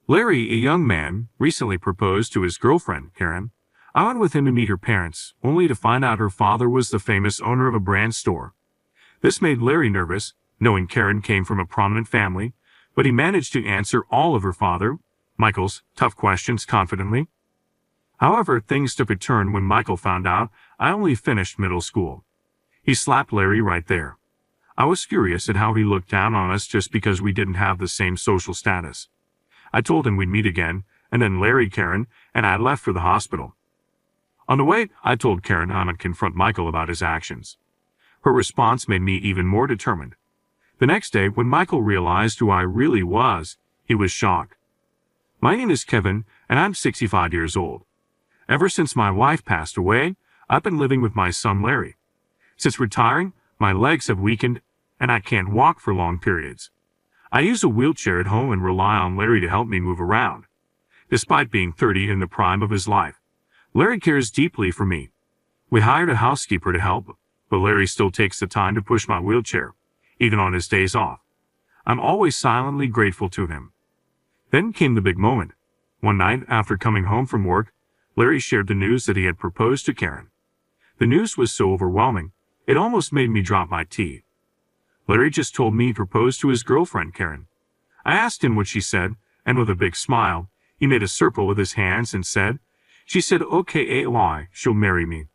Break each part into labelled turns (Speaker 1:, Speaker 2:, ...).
Speaker 1: Larry, a young man, recently proposed to his girlfriend, Karen. I went with him to meet her parents, only to find out her father was the famous owner of a brand store. This made Larry nervous, knowing Karen came from a prominent family, but he managed to answer all of her father, Michael's, tough questions confidently. However, things took a turn when Michael found out I only finished middle school. He slapped Larry right there. I was furious at how he looked down on us just because we didn't have the same social status. I told him we'd meet again, and then Larry, Karen, and I left for the hospital. On the way, I told Karen I would confront Michael about his actions. Her response made me even more determined. The next day, when Michael realized who I really was, he was shocked. My name is Kevin, and I'm 65 years old. Ever since my wife passed away, I've been living with my son Larry. Since retiring, my legs have weakened, and I can't walk for long periods. I use a wheelchair at home and rely on Larry to help me move around. Despite being 30 in the prime of his life, Larry cares deeply for me. We hired a housekeeper to help, but Larry still takes the time to push my wheelchair, even on his days off. I'm always silently grateful to him. Then came the big moment. One night, after coming home from work, Larry shared the news that he had proposed to Karen. The news was so overwhelming, it almost made me drop my tea. Larry just told me he proposed to his girlfriend, Karen. I asked him what she said, and with a big smile, he made a circle with his hands and said, "She said, okay, she'll marry me."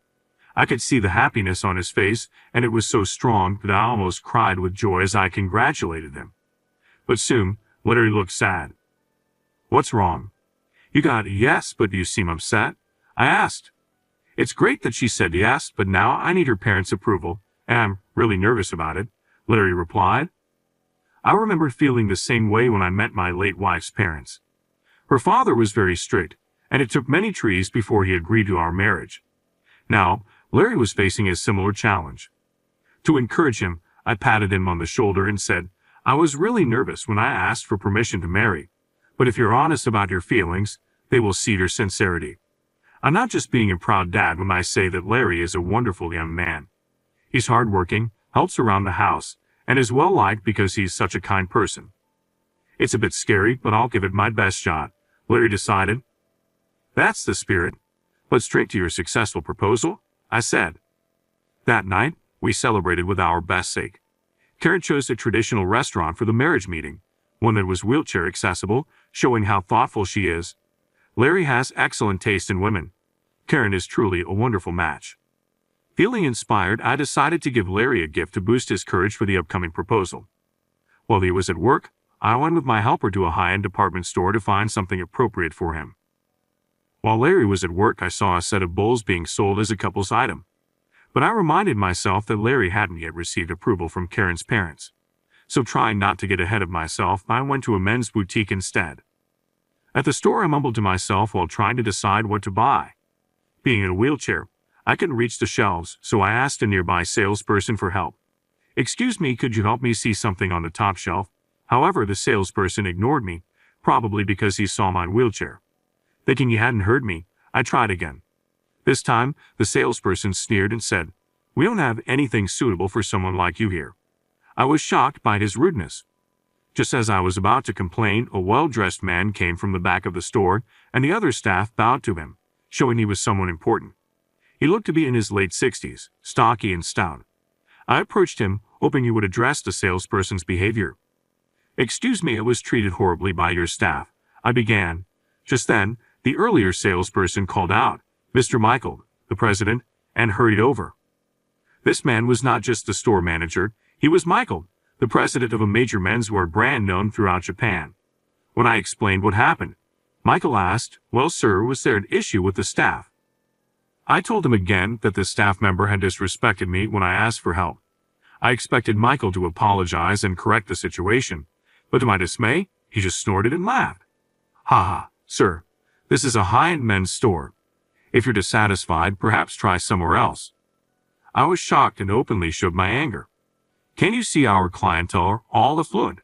Speaker 1: I could see the happiness on his face, and it was so strong that I almost cried with joy as I congratulated him. But soon, Larry looked sad. "What's wrong?" "You got a yes, but you seem upset," I asked. "It's great that she said yes, but now I need her parents' approval, and I'm really nervous about it," Larry replied. I remember feeling the same way when I met my late wife's parents. Her father was very strict, and it took many trees before he agreed to our marriage. Now, Larry was facing a similar challenge. To encourage him, I patted him on the shoulder and said, "I was really nervous when I asked for permission to marry, but if you're honest about your feelings, they will see your sincerity. I'm not just being a proud dad when I say that Larry is a wonderful young man. He's hardworking, helps around the house, and is well-liked because he's such a kind person. It's a bit scary, but I'll give it my best shot," Larry decided. "That's the spirit. But straight to your successful proposal," I said. That night, we celebrated with our best sake. Karen chose a traditional restaurant for the marriage meeting, one that was wheelchair accessible, showing how thoughtful she is. Larry has excellent taste in women. Karen is truly a wonderful match. Feeling inspired, I decided to give Larry a gift to boost his courage for the upcoming proposal. While he was at work, I went with my helper to a high-end department store to find something appropriate for him. While Larry was at work, I saw a set of bowls being sold as a couple's item. But I reminded myself that Larry hadn't yet received approval from Karen's parents. So trying not to get ahead of myself, I went to a men's boutique instead. At the store, I mumbled to myself while trying to decide what to buy. Being in a wheelchair, I couldn't reach the shelves, so I asked a nearby salesperson for help. "Excuse me, could you help me see something on the top shelf?" However, the salesperson ignored me, probably because he saw my wheelchair. Thinking he hadn't heard me, I tried again. This time, the salesperson sneered and said, "We don't have anything suitable for someone like you here." I was shocked by his rudeness. Just as I was about to complain, a well-dressed man came from the back of the store, and the other staff bowed to him, showing he was someone important. He looked to be in his late 60s, stocky and stout. I approached him, hoping he would address the salesperson's behavior. "Excuse me, I was treated horribly by your staff," I began. Just then, the earlier salesperson called out, "Mr. Michael, the president," and hurried over. This man was not just the store manager, he was Michael, the president of a major menswear brand known throughout Japan. When I explained what happened, Michael asked, "Well, sir, was there an issue with the staff?" I told him again that the staff member had disrespected me when I asked for help. I expected Michael to apologize and correct the situation, but to my dismay, he just snorted and laughed. "Ha ha, sir, this is a high-end men's store. If you're dissatisfied, perhaps try somewhere else." I was shocked and openly showed my anger. "Can't you see our clientele are all affluent?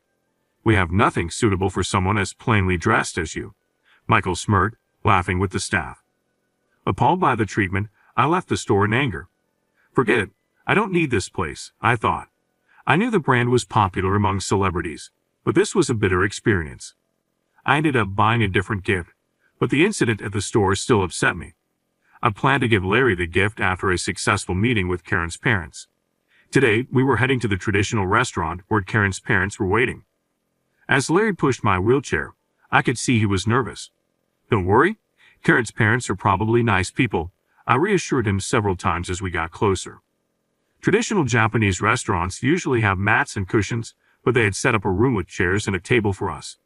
Speaker 1: We have nothing suitable for someone as plainly dressed as you." Michael smirked, laughing with the staff. Appalled by the treatment, I left the store in anger. Forget it, I don't need this place, I thought. I knew the brand was popular among celebrities, but this was a bitter experience. I ended up buying a different gift, but the incident at the store still upset me. I planned to give Larry the gift after a successful meeting with Karen's parents. Today, we were heading to the traditional restaurant where Karen's parents were waiting. As Larry pushed my wheelchair, I could see he was nervous. "Don't worry, Karen's parents are probably nice people," I reassured him several times as we got closer. Traditional Japanese restaurants usually have mats and cushions, but they had set up a room with chairs and a table for us.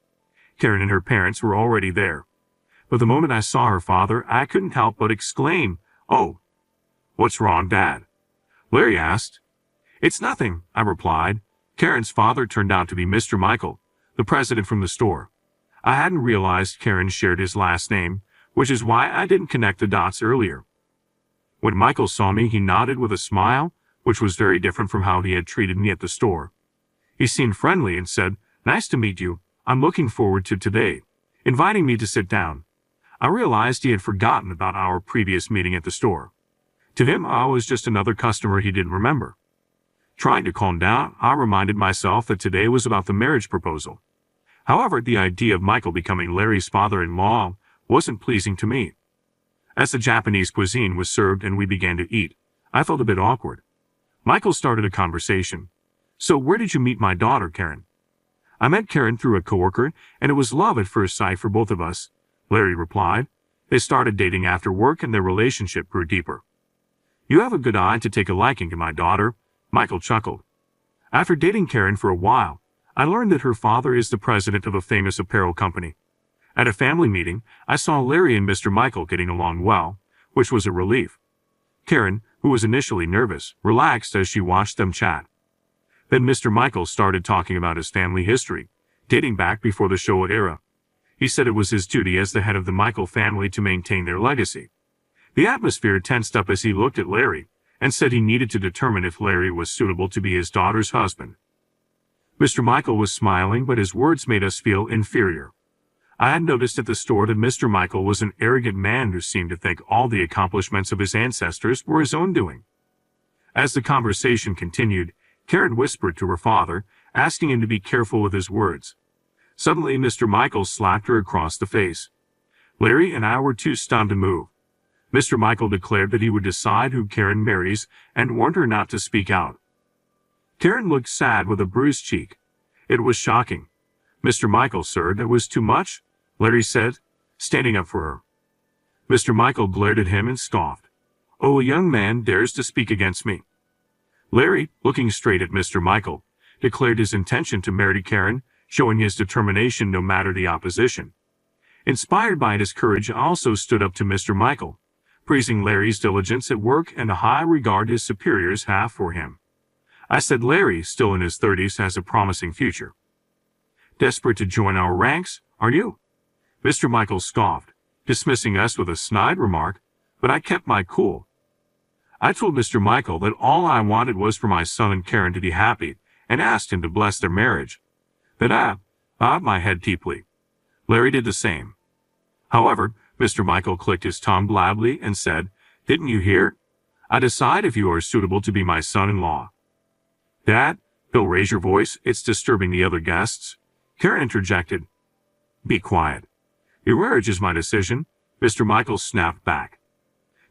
Speaker 1: Karen and her parents were already there. But the moment I saw her father, I couldn't help but exclaim, "Oh, what's wrong, Dad?" Larry asked. "It's nothing," I replied. Karen's father turned out to be Mr. Michael, the president from the store. I hadn't realized Karen shared his last name, which is why I didn't connect the dots earlier. When Michael saw me, he nodded with a smile, which was very different from how he had treated me at the store. He seemed friendly and said, "Nice to meet you. I'm looking forward to today," inviting me to sit down. I realized he had forgotten about our previous meeting at the store. To him, I was just another customer he didn't remember. Trying to calm down, I reminded myself that today was about the marriage proposal. However, the idea of Michael becoming Larry's father-in-law wasn't pleasing to me. As the Japanese cuisine was served and we began to eat, I felt a bit awkward. Michael started a conversation. "So where did you meet my daughter, Karen?" "I met Karen through a coworker, and it was love at first sight for both of us," Larry replied. "They started dating after work and their relationship grew deeper." "You have a good eye to take a liking to my daughter," Michael chuckled. After dating Karen for a while, I learned that her father is the president of a famous apparel company. At a family meeting, I saw Larry and Mr. Michael getting along well, which was a relief. Karen, who was initially nervous, relaxed as she watched them chat. Then Mr. Michael started talking about his family history, dating back before the Showa era. He said it was his duty as the head of the Michael family to maintain their legacy. The atmosphere tensed up as he looked at Larry and said he needed to determine if Larry was suitable to be his daughter's husband. Mr. Michael was smiling, but his words made us feel inferior. I had noticed at the store that Mr. Michael was an arrogant man who seemed to think all the accomplishments of his ancestors were his own doing. As the conversation continued, Karen whispered to her father, asking him to be careful with his words. Suddenly, Mr. Michael slapped her across the face. Larry and I were too stunned to move. Mr. Michael declared that he would decide who Karen marries and warned her not to speak out. Karen looked sad with a bruised cheek. It was shocking. "Mr. Michael, sir, that was too much," Larry said, standing up for her. Mr. Michael glared at him and scoffed. "Oh, a young man dares to speak against me." Larry, looking straight at Mr. Michael, declared his intention to marry Karen, showing his determination no matter the opposition. Inspired by his courage, I also stood up to Mr. Michael, praising Larry's diligence at work and the high regard his superiors have for him. I said Larry, still in his 30s, has a promising future. "Desperate to join our ranks, are you?" Mr. Michael scoffed, dismissing us with a snide remark, but I kept my cool. I told Mr. Michael that all I wanted was for my son and Karen to be happy and asked him to bless their marriage. Then I bowed my head deeply. Larry did the same. However, Mr. Michael clicked his tongue loudly and said, "Didn't you hear? I decide if you are suitable to be my son-in-law." "Dad, don't raise your voice, it's disturbing the other guests," Karen interjected. "Be quiet. Your marriage is my decision," Mr. Michael snapped back.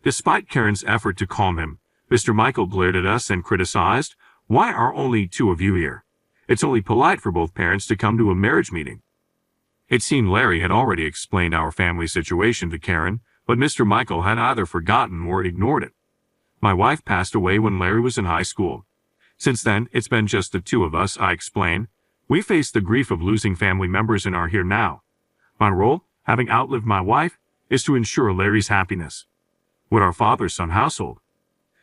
Speaker 1: Despite Karen's effort to calm him, Mr. Michael glared at us and criticized, "Why are only two of you here? It's only polite for both parents to come to a marriage meeting." It seemed Larry had already explained our family situation to Karen, but Mr. Michael had either forgotten or ignored it. "My wife passed away when Larry was in high school. Since then, it's been just the two of us," I explained. "We face the grief of losing family members and are here now. My role, having outlived my wife, is to ensure Larry's happiness. We're our father-son household.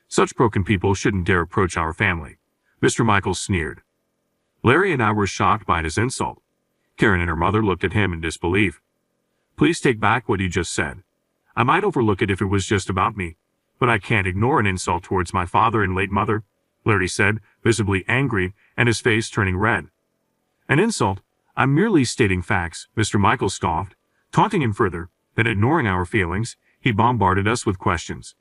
Speaker 1: Such broken people shouldn't dare approach our family," Mr. Michael sneered. Larry and I were shocked by his insult. Karen and her mother looked at him in disbelief. "Please take back what you just said. I might overlook it if it was just about me, but I can't ignore an insult towards my father and late mother," Larry said, visibly angry and his face turning red. "An insult? I'm merely stating facts," Mr. Michael scoffed, taunting him further. Then, ignoring our feelings, he bombarded us with questions.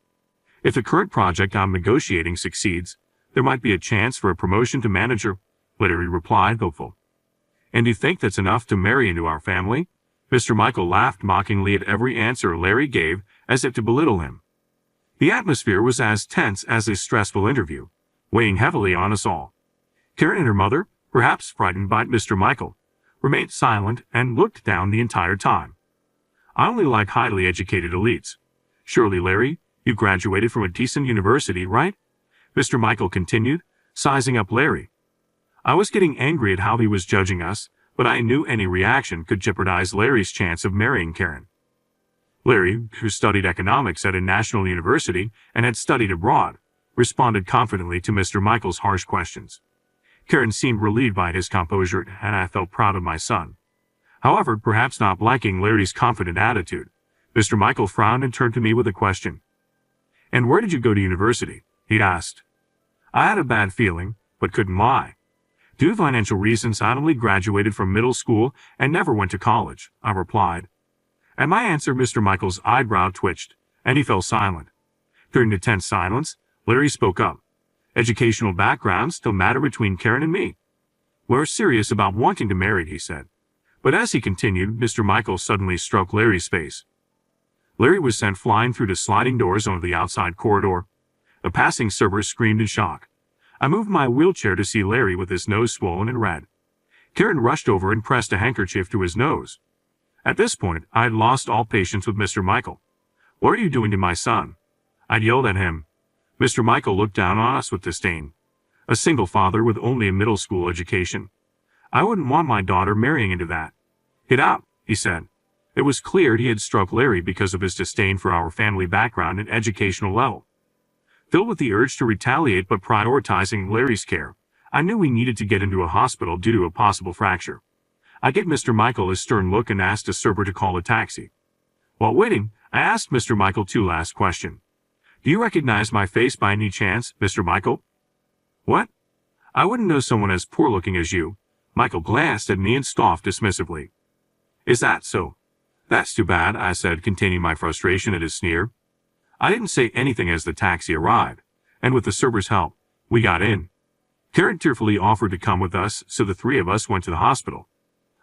Speaker 1: "If the current project I'm negotiating succeeds, there might be a chance for a promotion to manager," Larry replied, hopeful. "And you think that's enough to marry into our family?" Mr. Michael laughed mockingly at every answer Larry gave, as if to belittle him. The atmosphere was as tense as a stressful interview, weighing heavily on us all. Karen and her mother, perhaps frightened by Mr. Michael, remained silent and looked down the entire time. I only like highly educated elites. Surely, Larry, you graduated from a decent university, right? Mr. Michael continued, sizing up Larry. I was getting angry at how he was judging us, but I knew any reaction could jeopardize Larry's chance of marrying Karen. Larry, who studied economics at a national university and had studied abroad, responded confidently to Mr. Michael's harsh questions. Karen seemed relieved by his composure, and I felt proud of my son. However, perhaps not liking Larry's confident attitude, Mr. Michael frowned and turned to me with a question. "And where did you go to university?" he asked. I had a bad feeling, but couldn't lie. Due to financial reasons, I only graduated from middle school and never went to college, I replied. At my answer, Mr. Michael's eyebrow twitched, and he fell silent. During the tense silence, Larry spoke up. Educational backgrounds still matter between Karen and me. We're serious about wanting to marry, he said. But as he continued, Mr. Michael suddenly stroked Larry's face. Larry was sent flying through the sliding doors onto the outside corridor. A passing server screamed in shock. I moved my wheelchair to see Larry with his nose swollen and red. Karen rushed over and pressed a handkerchief to his nose. At this point, I had lost all patience with Mr. Michael. "What are you doing to my son?" I'd yelled at him. Mr. Michael looked down on us with disdain. A single father with only a middle school education. I wouldn't want my daughter marrying into that. "Get out," he said. It was clear he had struck Larry because of his disdain for our family background and educational level. Filled with the urge to retaliate but prioritizing Larry's care, I knew we needed to get into a hospital due to a possible fracture. I gave Mr. Michael a stern look and asked a server to call a taxi. While waiting, I asked Mr. Michael two last questions. "Do you recognize my face by any chance, Mr. Michael?" "What? I wouldn't know someone as poor-looking as you." Michael glanced at me and scoffed dismissively. "Is that so? That's too bad," I said, containing my frustration at his sneer. I didn't say anything as the taxi arrived, and with the server's help, we got in. Karen tearfully offered to come with us, so the three of us went to the hospital.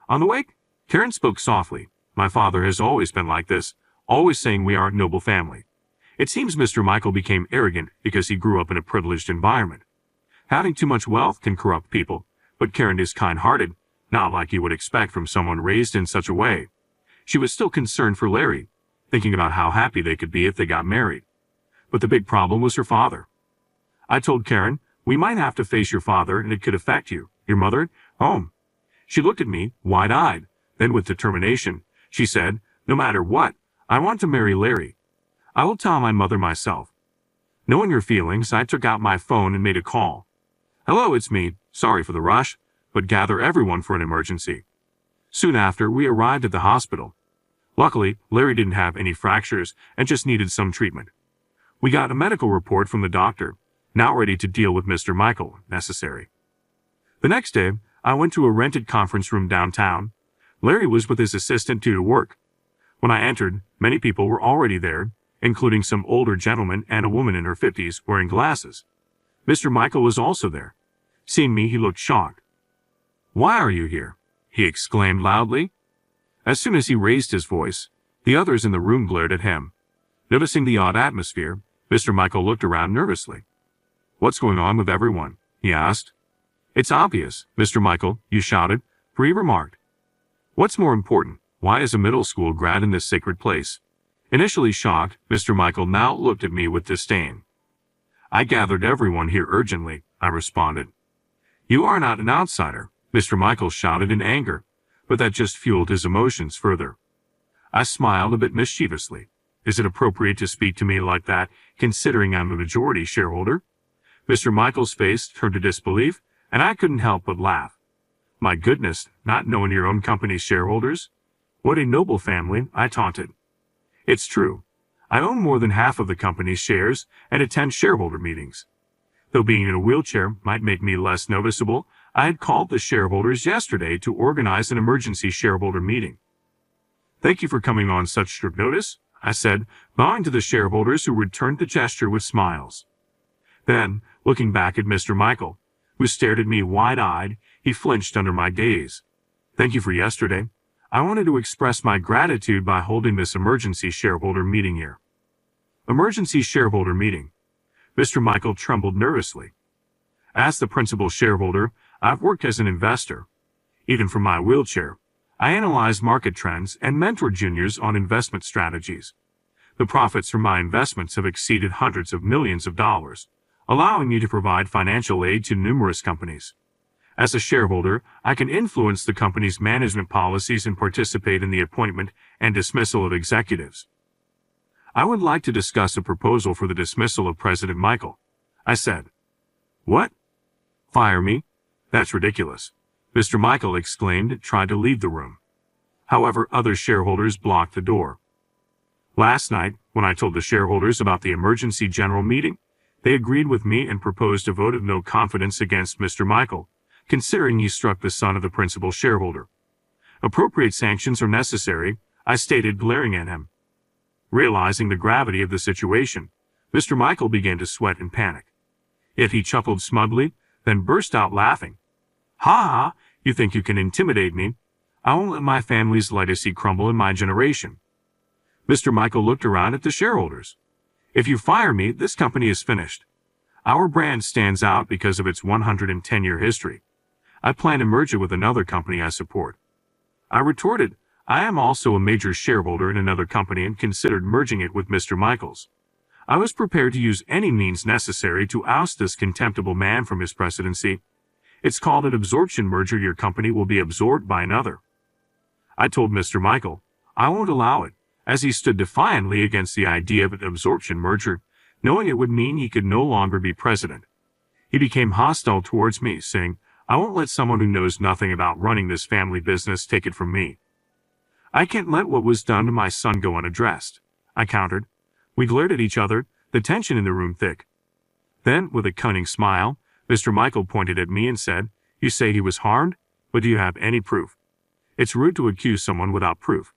Speaker 1: On the way, Karen spoke softly. "My father has always been like this, always saying we are a noble family. It seems Mr. Michael became arrogant because he grew up in a privileged environment. Having too much wealth can corrupt people, but Karen is kind-hearted, not like you would expect from someone raised in such a way." She was still concerned for Larry, thinking about how happy they could be if they got married. But the big problem was her father. I told Karen, "We might have to face your father and it could affect you. Your mother at home." She looked at me, wide-eyed. Then with determination, she said, "No matter what, I want to marry Larry. I will tell my mother myself." Knowing her feelings, I took out my phone and made a call. "Hello, it's me. Sorry for the rush, but gather everyone for an emergency." Soon after, we arrived at the hospital. Luckily, Larry didn't have any fractures and just needed some treatment. We got a medical report from the doctor, now ready to deal with Mr. Michael, if necessary. The next day, I went to a rented conference room downtown. Larry was with his assistant due to work. When I entered, many people were already there, including some older gentlemen and a woman in her 50s wearing glasses. Mr. Michael was also there. Seeing me, he looked shocked. "Why are you here?" he exclaimed loudly. As soon as he raised his voice, the others in the room glared at him. Noticing the odd atmosphere, Mr. Michael looked around nervously. "What's going on with everyone?" he asked. "It's obvious, Mr. Michael," you shouted, for he remarked. "What's more important, why is a middle school grad in this sacred place?" Initially shocked, Mr. Michael now looked at me with disdain. "I gathered everyone here urgently," I responded. "You are not an outsider," Mr. Michael shouted in anger, but that just fueled his emotions further. I smiled a bit mischievously. Is it appropriate to speak to me like that, considering I'm a majority shareholder? Mr. Michael's face turned to disbelief, and I couldn't help but laugh. My goodness, not knowing your own company's shareholders? What a noble family, I taunted. It's true. I own more than half of the company's shares and attend shareholder meetings. Though being in a wheelchair might make me less noticeable, I had called the shareholders yesterday to organize an emergency shareholder meeting. "Thank you for coming on such short notice," I said, bowing to the shareholders who returned the gesture with smiles. Then, looking back at Mr. Michael, who stared at me wide-eyed, he flinched under my gaze. "Thank you for yesterday. I wanted to express my gratitude by holding this emergency shareholder meeting here. Emergency shareholder meeting. Mr. Michael trembled nervously. As the principal shareholder, I've worked as an investor. Even from my wheelchair, I analyze market trends and mentor juniors on investment strategies. The profits from my investments have exceeded hundreds of millions of dollars, allowing me to provide financial aid to numerous companies. As a shareholder, I can influence the company's management policies and participate in the appointment and dismissal of executives. I would like to discuss a proposal for the dismissal of President Michael, I said. What? Fire me? That's ridiculous, Mr. Michael exclaimed and tried to leave the room. However, other shareholders blocked the door. Last night, when I told the shareholders about the emergency general meeting, they agreed with me and proposed a vote of no confidence against Mr. Michael, considering he struck the son of the principal shareholder. Appropriate sanctions are necessary, I stated, glaring at him. Realizing the gravity of the situation, Mr. Michael began to sweat in panic. Yet he chuckled smugly, then burst out laughing. Ha ha, you think you can intimidate me? I won't let my family's legacy crumble in my generation. Mr. Michael looked around at the shareholders. If you fire me, this company is finished. Our brand stands out because of its 110-year history. I plan to merge it with another company I support. I retorted, I am also a major shareholder in another company and considered merging it with Mr. Michael's. I was prepared to use any means necessary to oust this contemptible man from his presidency. It's called an absorption merger. Your company will be absorbed by another. I told Mr. Michael, I won't allow it, as he stood defiantly against the idea of an absorption merger, knowing it would mean he could no longer be president. He became hostile towards me, saying, I won't let someone who knows nothing about running this family business take it from me. I can't let what was done to my son go unaddressed, I countered. We glared at each other, the tension in the room thick. Then, with a cunning smile, Mr. Michael pointed at me and said, You say he was harmed, but do you have any proof? It's rude to accuse someone without proof.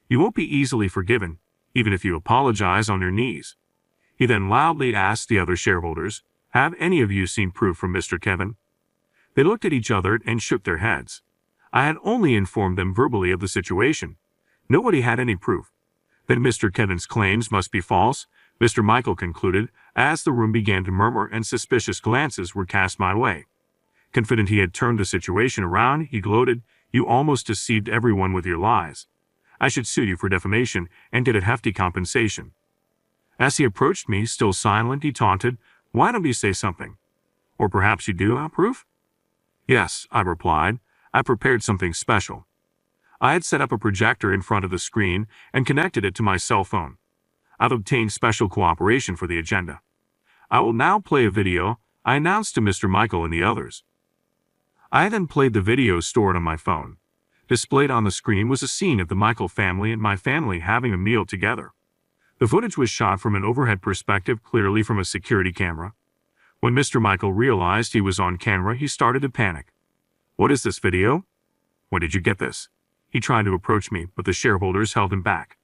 Speaker 1: You won't be easily forgiven, even if you apologize on your knees. He then loudly asked the other shareholders, Have any of you seen proof from Mr. Kevin? They looked at each other and shook their heads. I had only informed them verbally of the situation. Nobody had any proof. Then Mr. Kevin's claims must be false, Mr. Michael concluded, as the room began to murmur and suspicious glances were cast my way. Confident he had turned the situation around, he gloated, You almost deceived everyone with your lies. I should sue you for defamation and get a hefty compensation. As he approached me, still silent, he taunted, Why don't you say something? Or perhaps you do have proof? Yes, I replied. I prepared something special. I had set up a projector in front of the screen and connected it to my cell phone. I've obtained special cooperation for the agenda. I will now play a video, I announced to Mr. Michael and the others. I then played the video stored on my phone. Displayed on the screen was a scene of the Michael family and my family having a meal together. The footage was shot from an overhead perspective, clearly from a security camera. When Mr. Michael realized he was on camera, he started to panic. What is this video? When did you get this? He tried to approach me, but the shareholders held him back.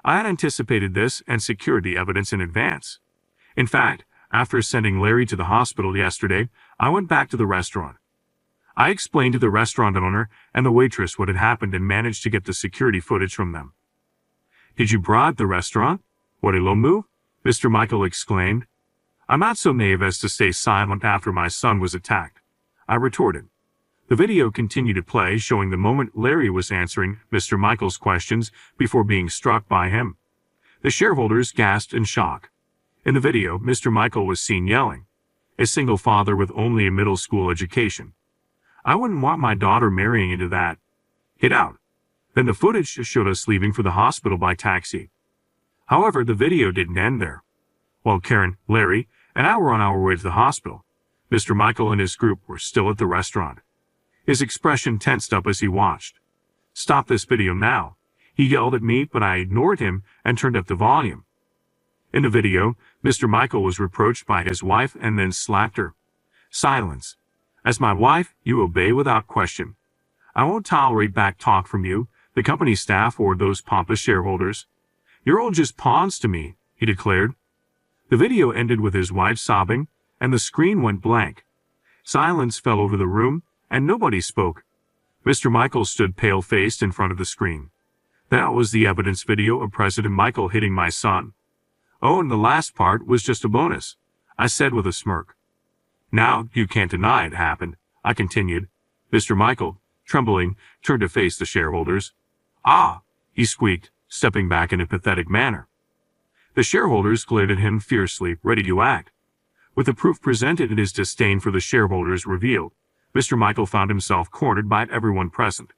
Speaker 1: I had anticipated this and secured the evidence in advance. In fact, after sending Larry to the hospital yesterday, I went back to the restaurant. I explained to the restaurant owner and the waitress what had happened and managed to get the security footage from them. Did you bribe the restaurant? What a low move, Mr. Michael exclaimed. I'm not so naive as to stay silent after my son was attacked, I retorted. The video continued to play, showing the moment Larry was answering Mr. Michael's questions before being struck by him. The shareholders gasped in shock. In the video, Mr. Michael was seen yelling, a single father with only a middle school education. I wouldn't want my daughter marrying into that. Get out. Then the footage showed us leaving for the hospital by taxi. However, the video didn't end there. While Karen, Larry, and I were on our way to the hospital, Mr. Michael and his group were still at the restaurant. His expression tensed up as he watched. Stop this video now, he yelled at me, but I ignored him and turned up the volume. In the video, Mr. Michael was reproached by his wife and then slapped her. Silence. As my wife, you obey without question. I won't tolerate back talk from you, the company staff, or those pompous shareholders. You're all just pawns to me, he declared. The video ended with his wife sobbing, and the screen went blank. Silence fell over the room, and nobody spoke. Mr. Michael stood pale-faced in front of the screen. That was the evidence video of President Michael hitting my son. Oh, and the last part was just a bonus, I said with a smirk. Now, you can't deny it happened, I continued. Mr. Michael, trembling, turned to face the shareholders. Ah, he squeaked, stepping back in a pathetic manner. The shareholders glared at him fiercely, ready to act. With the proof presented and his disdain for the shareholders revealed, Mr. Michael found himself cornered by everyone present.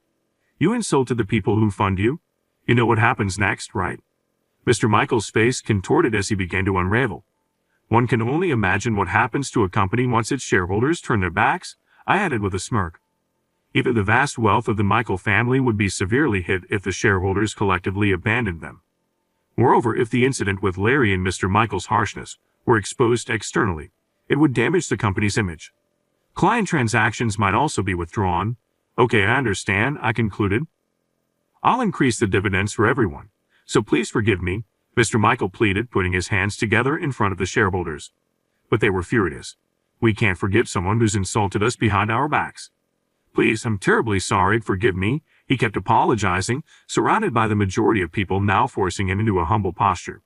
Speaker 1: You insulted the people who fund you? You know what happens next, right? Mr. Michael's face contorted as he began to unravel. One can only imagine what happens to a company once its shareholders turn their backs, I added with a smirk. Even the vast wealth of the Michael family would be severely hit if the shareholders collectively abandoned them. Moreover, if the incident with Larry and Mr. Michael's harshness were exposed externally, it would damage the company's image. Client transactions might also be withdrawn. Okay, I understand, I concluded. I'll increase the dividends for everyone, so please forgive me, Mr. Michael pleaded, putting his hands together in front of the shareholders. But they were furious. We can't forgive someone who's insulted us behind our backs. Please, I'm terribly sorry, forgive me, he kept apologizing, surrounded by the majority of people now forcing him into a humble posture.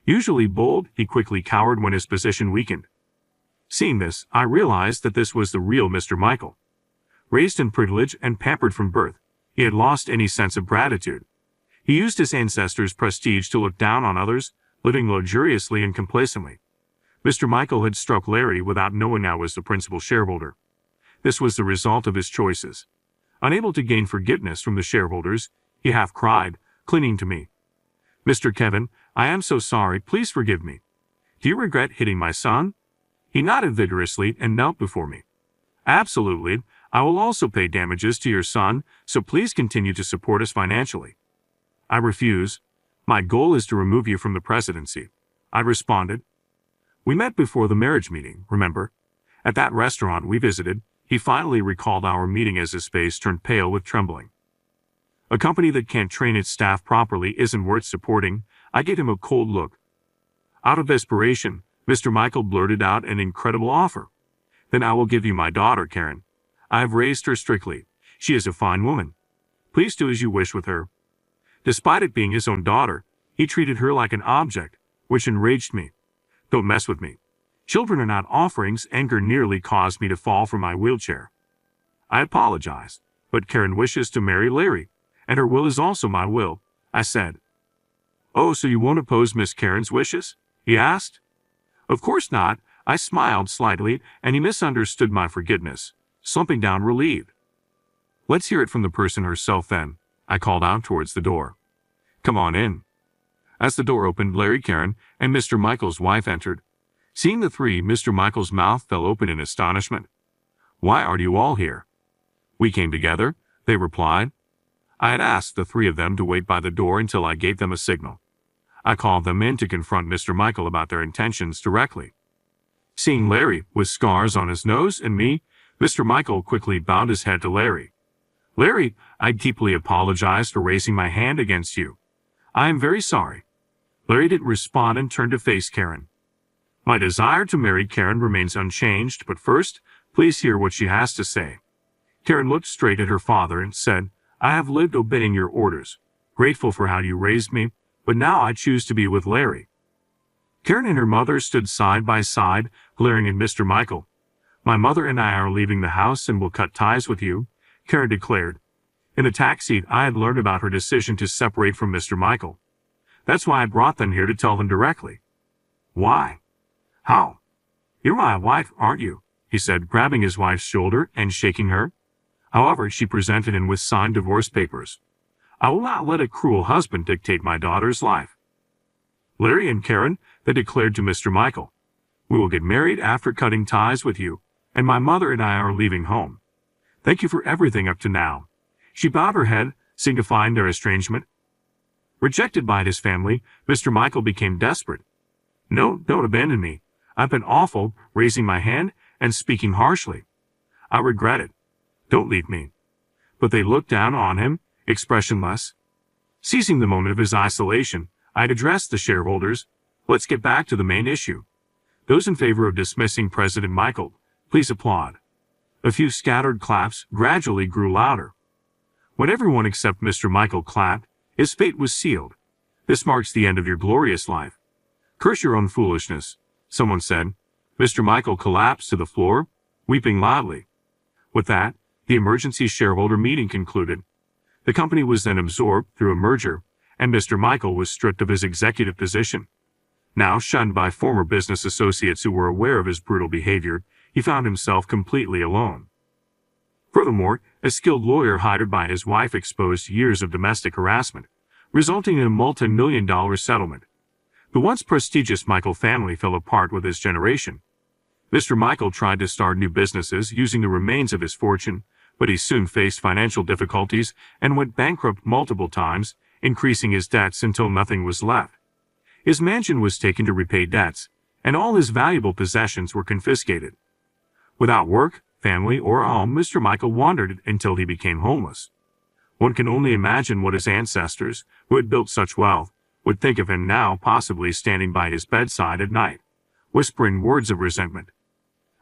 Speaker 1: Usually bold, he quickly cowered when his position weakened. Seeing this, I realized that this was the real Mr. Michael. Raised in privilege and pampered from birth, he had lost any sense of gratitude. He used his ancestors' prestige to look down on others, living luxuriously and complacently. Mr. Michael had struck Larry without knowing I was the principal shareholder. This was the result of his choices. Unable to gain forgiveness from the shareholders, he half cried, clinging to me. Mr. Kevin, I am so sorry, please forgive me. Do you regret hitting my son? He nodded vigorously and knelt before me. Absolutely. I will also pay damages to your son, so please continue to support us financially. I refuse. My goal is to remove you from the presidency, I responded. We met before the marriage meeting, remember? At that restaurant we visited, he finally recalled our meeting as his face turned pale with trembling. A company that can't train its staff properly isn't worth supporting. I gave him a cold look. Out of desperation, Mr. Michael blurted out an incredible offer. Then I will give you my daughter, Karen. I have raised her strictly. She is a fine woman. Please do as you wish with her. Despite it being his own daughter, he treated her like an object, which enraged me. Don't mess with me. Children are not offerings. Anger nearly caused me to fall from my wheelchair. I apologized, but Karen wishes to marry Larry, and her will is also my will, I said. Oh, so you won't oppose Miss Karen's wishes? He asked. Of course not. I smiled slightly, and he misunderstood my forgiveness, slumping down relieved. Let's hear it from the person herself then, I called out towards the door. Come on in. As the door opened, Larry, Karen, and Mr. Michael's wife entered. Seeing the three, Mr. Michael's mouth fell open in astonishment. Why are you all here? We came together, they replied. I had asked the three of them to wait by the door until I gave them a signal. I called them in to confront Mr. Michael about their intentions directly. Seeing Larry with scars on his nose and me, Mr. Michael quickly bowed his head to Larry. Larry, I deeply apologize for raising my hand against you. I am very sorry. Larry didn't respond and turned to face Karen. My desire to marry Karen remains unchanged, but first, please hear what she has to say. Karen looked straight at her father and said, I have lived obeying your orders, grateful for how you raised me, but now I choose to be with Larry. Karen and her mother stood side by side, glaring at Mr. Michael. My mother and I are leaving the house and will cut ties with you, Karen declared. In the taxi, I had learned about her decision to separate from Mr. Michael. That's why I brought them here to tell them directly. Why? How? You're my wife, aren't you? He said, grabbing his wife's shoulder and shaking her. However, she presented him with signed divorce papers. I will not let a cruel husband dictate my daughter's life. Larry and Karen, they declared to Mr. Michael, we will get married after cutting ties with you, and my mother and I are leaving home. Thank you for everything up to now. She bowed her head, signifying their estrangement. Rejected by his family, Mr. Michael became desperate. No, don't abandon me. I've been awful, raising my hand and speaking harshly. I regret it. Don't leave me. But they looked down on him, expressionless. Seizing the moment of his isolation, I'd addressed the shareholders. Let's get back to the main issue. Those in favor of dismissing President Michael, please applaud. A few scattered claps gradually grew louder. When everyone except Mr. Michael clapped, his fate was sealed. This marks the end of your glorious life. Curse your own foolishness, someone said. Mr. Michael collapsed to the floor, weeping loudly. With that, the emergency shareholder meeting concluded. The company was then absorbed through a merger, and Mr. Michael was stripped of his executive position. Now shunned by former business associates who were aware of his brutal behavior, he found himself completely alone. Furthermore, a skilled lawyer hired by his wife exposed years of domestic harassment, resulting in a multi-million-dollar settlement. The once prestigious Michael family fell apart with his generation. Mr. Michael tried to start new businesses using the remains of his fortune, but he soon faced financial difficulties and went bankrupt multiple times, increasing his debts until nothing was left. His mansion was taken to repay debts, and all his valuable possessions were confiscated. Without work, family, or home, Mr. Michael wandered until he became homeless. One can only imagine what his ancestors, who had built such wealth, would think of him now, possibly standing by his bedside at night, whispering words of resentment.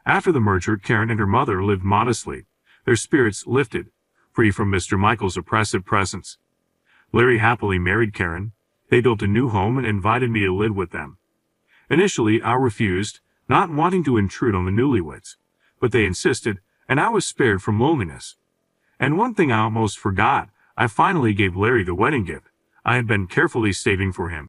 Speaker 1: After the merger, Karen and her mother lived modestly, their spirits lifted, free from Mr. Michael's oppressive presence. Larry happily married Karen. They built a new home and invited me to live with them. Initially, I refused, not wanting to intrude on the newlyweds, but they insisted, and I was spared from loneliness. And one thing I almost forgot, I finally gave Larry the wedding gift I had been carefully saving for him.